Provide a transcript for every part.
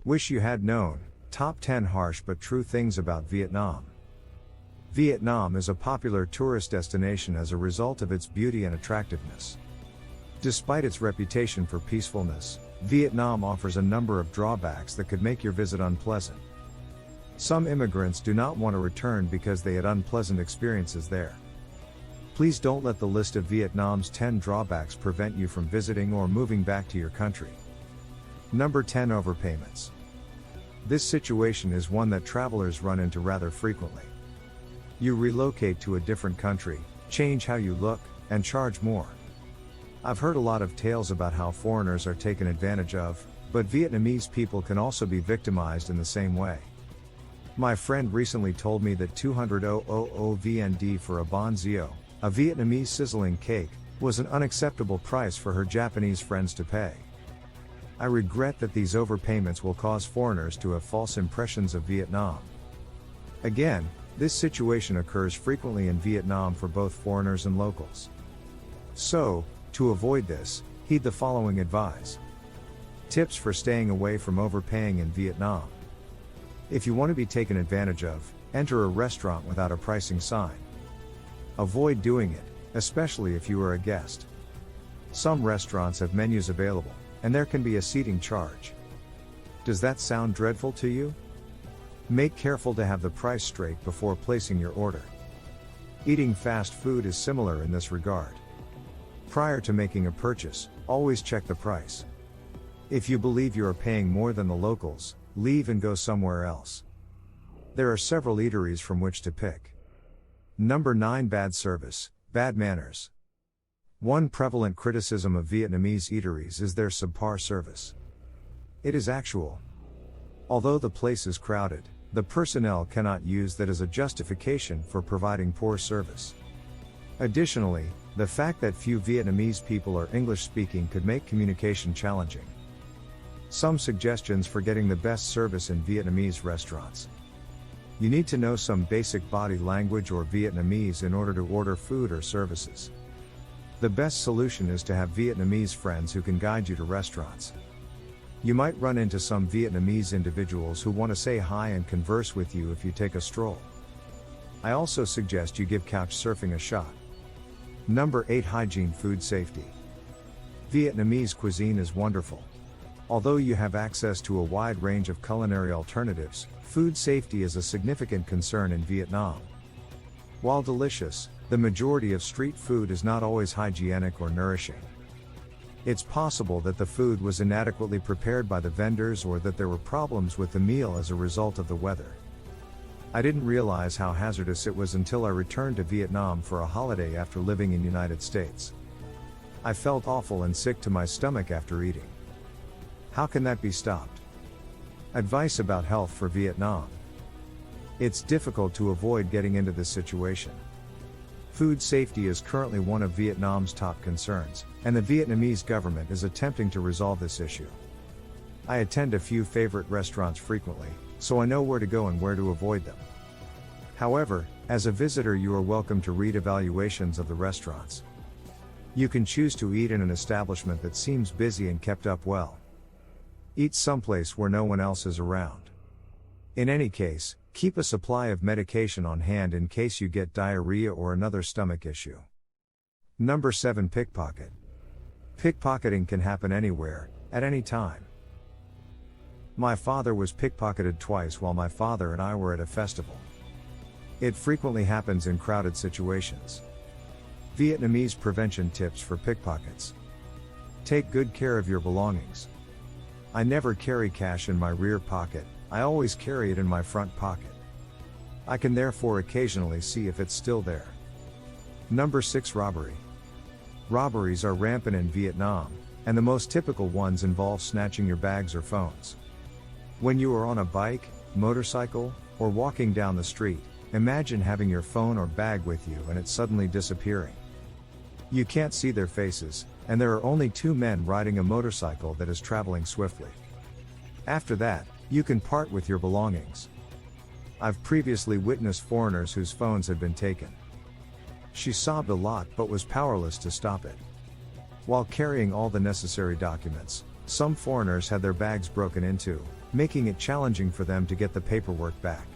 Wish you had known. Top 10 harsh but true things about Vietnam. Vietnam is a popular tourist destination as a result of its beauty and attractiveness. Despite its reputation for peacefulness, Vietnam offers a number of drawbacks that could make your visit unpleasant. Some immigrants do not want to return because they had unpleasant experiences there. Please don't let the list of Vietnam's 10 drawbacks prevent you from visiting or moving back to your country. Number 10. Overpayments. This situation is one that travelers run into rather frequently. You relocate to a different country, change how you look, and charge more. I've heard a lot of tales about how foreigners are taken advantage of, but Vietnamese people can also be victimized in the same way. My friend recently told me that 200 VND for a banh xeo, a Vietnamese sizzling cake, was an unacceptable price for her Japanese friends to pay. I regret that these overpayments will cause foreigners to have false impressions of Vietnam. Again, this situation occurs frequently in Vietnam for both foreigners and locals. So, to avoid this, heed the following advice. Tips for staying away from overpaying in Vietnam. If you want to be taken advantage of, enter a restaurant without a pricing sign. Avoid doing it, especially if you are a guest. Some restaurants have menus available, and there can be a seating charge. Does that sound dreadful to you? Make careful to have the price straight before placing your order. Eating fast food is similar in this regard. Prior to making a purchase, always check the price. If you believe you are paying more than the locals, leave and go somewhere else. There are several eateries from which to pick. Number 9. Bad service, bad manners. One prevalent criticism of Vietnamese eateries is their subpar service. It is actual. Although the place is crowded, the personnel cannot use that as a justification for providing poor service. Additionally, the fact that few Vietnamese people are English-speaking could make communication challenging. Some suggestions for getting the best service in Vietnamese restaurants. You need to know some basic body language or Vietnamese in order to order food or services. The best solution is to have Vietnamese friends who can guide you to restaurants. You might run into some Vietnamese individuals who want to say hi and converse with you if you take a stroll. I also suggest you give couch surfing a shot. Number 8. Hygiene, food safety. Vietnamese cuisine is wonderful. Although you have access to a wide range of culinary alternatives, food safety is a significant concern in Vietnam. While delicious, the majority of street food is not always hygienic or nourishing. It's possible that the food was inadequately prepared by the vendors or that there were problems with the meal as a result of the weather. I didn't realize how hazardous it was until I returned to Vietnam for a holiday after living in the United States. I felt awful and sick to my stomach after eating. How can that be stopped? Advice about health for Vietnam. It's difficult to avoid getting into this situation. Food safety is currently one of Vietnam's top concerns, and the Vietnamese government is attempting to resolve this issue. I attend a few favorite restaurants frequently, so I know where to go and where to avoid them. However, as a visitor you are welcome to read evaluations of the restaurants. You can choose to eat in an establishment that seems busy and kept up well. Eat someplace where no one else is around. In any case, keep a supply of medication on hand in case you get diarrhea or another stomach issue. Number 7. Pickpocket. Pickpocketing can happen anywhere, at any time. My father was pickpocketed twice while my father and I were at a festival. It frequently happens in crowded situations. Vietnamese prevention tips for pickpockets. Take good care of your belongings. I never carry cash in my rear pocket, I always carry it in my front pocket. I can therefore occasionally see if it's still there. Number 6. Robbery. Robberies are rampant in Vietnam, and the most typical ones involve snatching your bags or phones. When you are on a bike, motorcycle, or walking down the street, imagine having your phone or bag with you and it suddenly disappearing. You can't see their faces, and there are only 2 men riding a motorcycle that is traveling swiftly. After that, you can part with your belongings. I've previously witnessed foreigners whose phones had been taken. She sobbed a lot but was powerless to stop it. While carrying all the necessary documents, some foreigners had their bags broken into, making it challenging for them to get the paperwork back.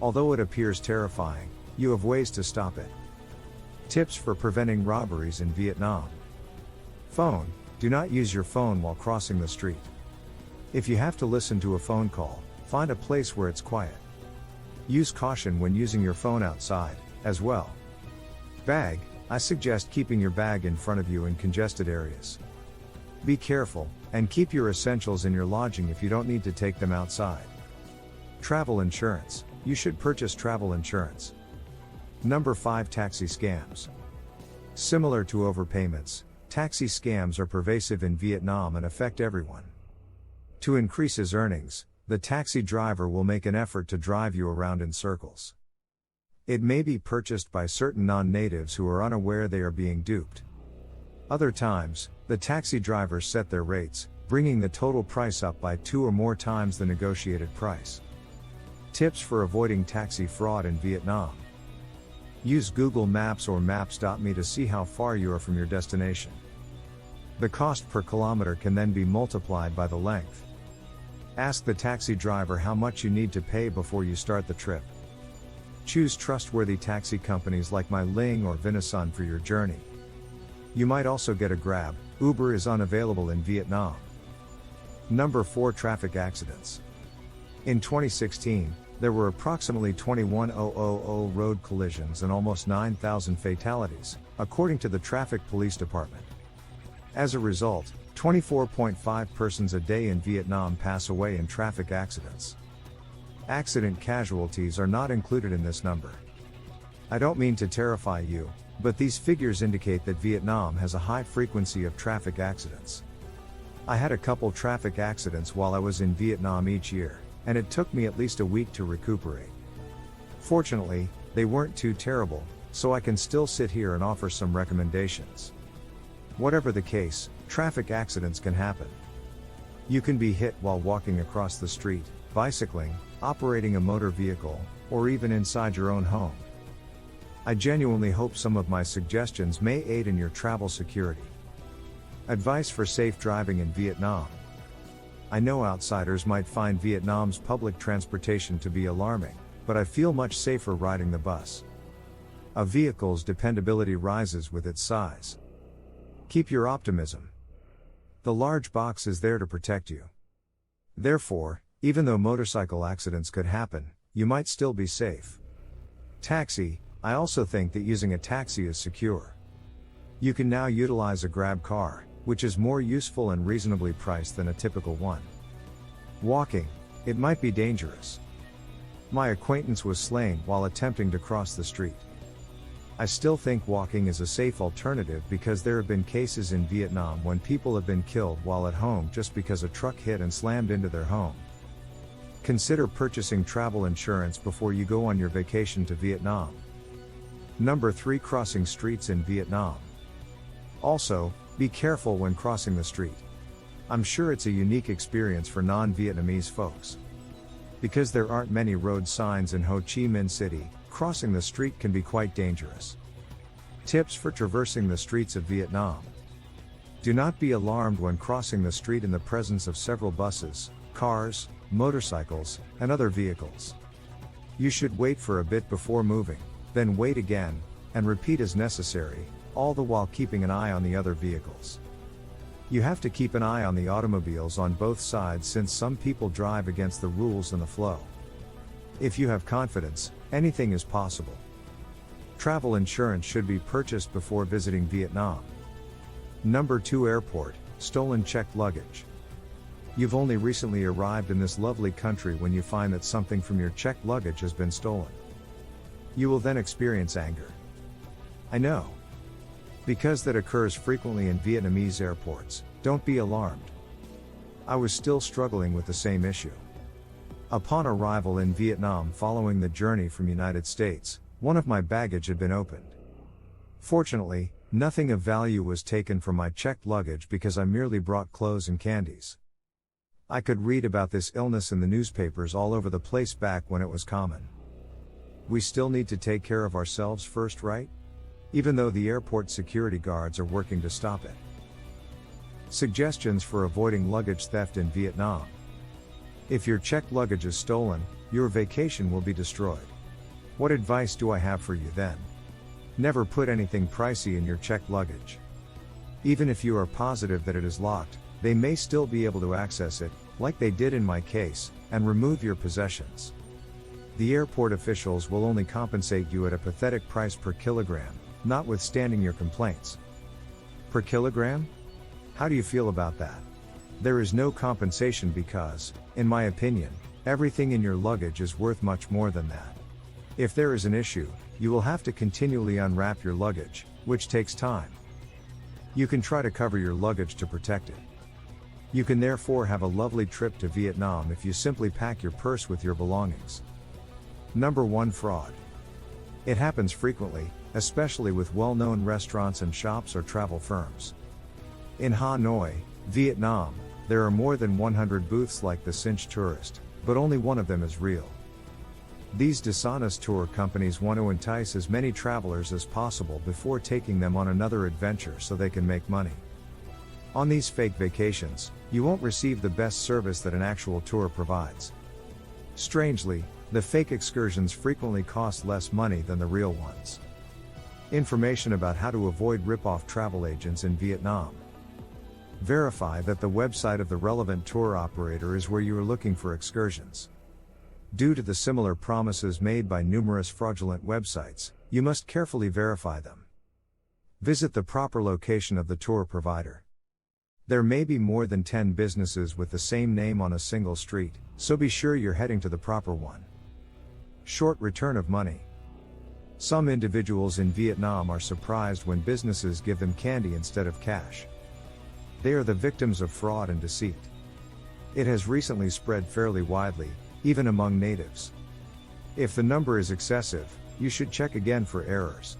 Although it appears terrifying, you have ways to stop it. Tips for preventing robberies in Vietnam. Phone: do not use your phone while crossing the street. If you have to listen to a phone call, find a place where it's quiet. Use caution when using your phone outside, as well. Bag: I suggest keeping your bag in front of you in congested areas. Be careful, and keep your essentials in your lodging if you don't need to take them outside. Travel insurance: you should purchase travel insurance. Number 5. Taxi scams. Similar to overpayments, taxi scams are pervasive in Vietnam and affect everyone. To increase his earnings, the taxi driver will make an effort to drive you around in circles. It may be purchased by certain non-natives who are unaware they are being duped. Other times, the taxi drivers set their rates, bringing the total price up by 2 or more times the negotiated price. Tips for avoiding taxi fraud in Vietnam. Use Google Maps or Maps.me to see how far you are from your destination. The cost per kilometer can then be multiplied by the length. Ask the taxi driver how much you need to pay before you start the trip. Choose trustworthy taxi companies like My Linh or Vinasun for your journey. You might also get a Grab. Uber is unavailable in Vietnam. Number 4. Traffic accidents. In 2016, there were approximately 21,000 road collisions and almost 9,000 fatalities, according to the Traffic Police Department. As a result, 24.5 persons a day in Vietnam pass away in traffic accidents. Accident casualties are not included in this number. I don't mean to terrify you, but these figures indicate that Vietnam has a high frequency of traffic accidents. I had a couple traffic accidents while I was in Vietnam each year, and it took me at least a week to recuperate. Fortunately, they weren't too terrible, so I can still sit here and offer some recommendations. Whatever the case, traffic accidents can happen. You can be hit while walking across the street, bicycling, operating a motor vehicle, or even inside your own home. I genuinely hope some of my suggestions may aid in your travel security. Advice for safe driving in Vietnam. I know outsiders might find Vietnam's public transportation to be alarming, but I feel much safer riding the bus. A vehicle's dependability rises with its size. Keep your optimism. The large box is there to protect you. Therefore, even though motorcycle accidents could happen, you might still be safe. Taxi: I also think that using a taxi is secure. You can now utilize a Grab car, which is more useful and reasonably priced than a typical one. Walking: it might be dangerous. My acquaintance was slain while attempting to cross the street. I still think walking is a safe alternative because there have been cases in Vietnam when people have been killed while at home just because a truck hit and slammed into their home. Consider purchasing travel insurance before you go on your vacation to Vietnam. Number 3. Crossing streets in Vietnam. Also, be careful when crossing the street. I'm sure it's a unique experience for non-Vietnamese folks. Because there aren't many road signs in Ho Chi Minh City, crossing the street can be quite dangerous. Tips for traversing the streets of Vietnam. Do not be alarmed when crossing the street in the presence of several buses, cars, motorcycles, and other vehicles. You should wait for a bit before moving, then wait again, and repeat as necessary, all the while keeping an eye on the other vehicles. You have to keep an eye on the automobiles on both sides since some people drive against the rules and the flow. If you have confidence, anything is possible. Travel insurance should be purchased before visiting Vietnam. Number 2. Airport: stolen checked luggage. You've only recently arrived in this lovely country when you find that something from your checked luggage has been stolen. You will then experience anger. I know. Because that occurs frequently in Vietnamese airports, don't be alarmed. I was still struggling with the same issue. Upon arrival in Vietnam following the journey from United States, one of my baggage had been opened. Fortunately, nothing of value was taken from my checked luggage because I merely brought clothes and candies. I could read about this illness in the newspapers all over the place back when it was common. We still need to take care of ourselves first, right? Even though the airport security guards are working to stop it. Suggestions for avoiding luggage theft in Vietnam. If your checked luggage is stolen, your vacation will be destroyed. What advice do I have for you then? Never put anything pricey in your checked luggage. Even if you are positive that it is locked, they may still be able to access it, like they did in my case, and remove your possessions. The airport officials will only compensate you at a pathetic price per kilogram, notwithstanding your complaints. Per kilogram? How do you feel about that? There is no compensation because, in my opinion, everything in your luggage is worth much more than that. If there is an issue, you will have to continually unwrap your luggage, which takes time. You can try to cover your luggage to protect it. You can therefore have a lovely trip to Vietnam if you simply pack your purse with your belongings. Number 1. Fraud. It happens frequently, especially with well-known restaurants and shops or travel firms. In Hanoi, Vietnam, there are more than 100 booths like the Cinch Tourist, but only one of them is real. These dishonest tour companies want to entice as many travelers as possible before taking them on another adventure so they can make money. On these fake vacations, you won't receive the best service that an actual tour provides. Strangely, the fake excursions frequently cost less money than the real ones. Information about how to avoid rip-off travel agents in Vietnam. Verify that the website of the relevant tour operator is where you are looking for excursions. Due to the similar promises made by numerous fraudulent websites, you must carefully verify them. Visit the proper location of the tour provider. There may be more than 10 businesses with the same name on a single street, so be sure you're heading to the proper one. Short return of money. Some individuals in Vietnam are surprised when businesses give them candy instead of cash. They are the victims of fraud and deceit. It has recently spread fairly widely, even among natives. If the number is excessive, you should check again for errors.